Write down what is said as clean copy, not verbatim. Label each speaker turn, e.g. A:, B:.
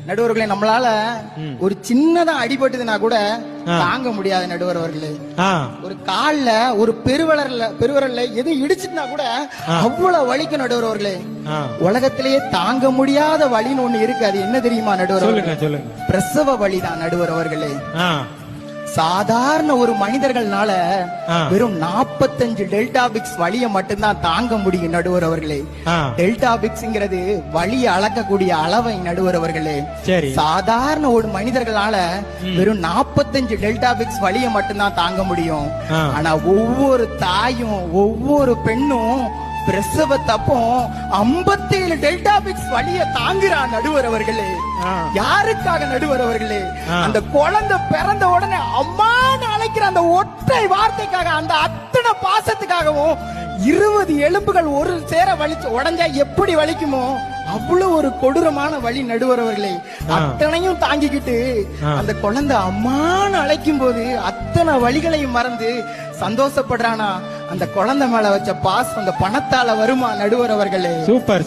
A: நடுவர்களே, நம்மளால ஒரு சின்னதா அடிபட்டதுன்னா கூட தாங்க முடியாது நடுவர் அவர்களே. ஒரு கால்ல ஒரு பெருவரல்ல எது இடிச்சுட்டுனா கூட அவ்வளவு வலிக்கும் நடுவர் அவர்களே. உலகத்திலேயே தாங்க முடியாத வலின்னு ஒண்ணு இருக்கு. அது என்ன தெரியுமா நடுவர் அவர்களே? பிரசவ வலிதான் நடுவர் அவர்களே. சாதாரண ஒரு மனிதர்கள்னால வெறும் 45 டெல்டாபிக்ஸ் வலிய மட்டும்தான் தாங்க முடியும் நடுவர் அவர்களே. டெல்டாபிக்ஸ்ங்கிறது வலிய அளக்கக்கூடிய அளவை நடுவர் அவர்களே. சாதாரண ஒரு மனிதர்களால வெறும் 45 டெல்டாபிக்ஸ் வலிய மட்டும்தான் தாங்க முடியும். ஆனா ஒவ்வொரு தாயும் ஒவ்வொரு பெண்ணும் பிரசவத்தப்போ 57 டெல்டாபிக்ஸ் வலிய தாங்குறா நடுவர் அவர்களே. யாருக்காக நடுவர் அவர்களே? அந்த குழந்தை பிறந்த உடனே அம்மான்னு அழைக்கிற அந்த ஒற்றை வார்த்தைக்காக, அந்த அத்தனை பாசத்துக்காகவும் 20 எலும்புகள் ஒரு சேர வலிச்சு உடஞ்சா எப்படி வலிக்குமோ அவ்வளவு ஒரு கொடூரமான வலி நடுவர் அவர்களே. அத்தனையும் தாங்கிக்கிட்டு அந்த குழந்தை அம்மான்னு அழைக்கும் போது அத்தனை வலிகளையும் மறந்து சந்தோஷப்படுறானா, அந்த குழந்தை மேல வச்ச பாசம் அந்த பணத்தால வருமா நடுவர் அவர்களே? சூப்பர்.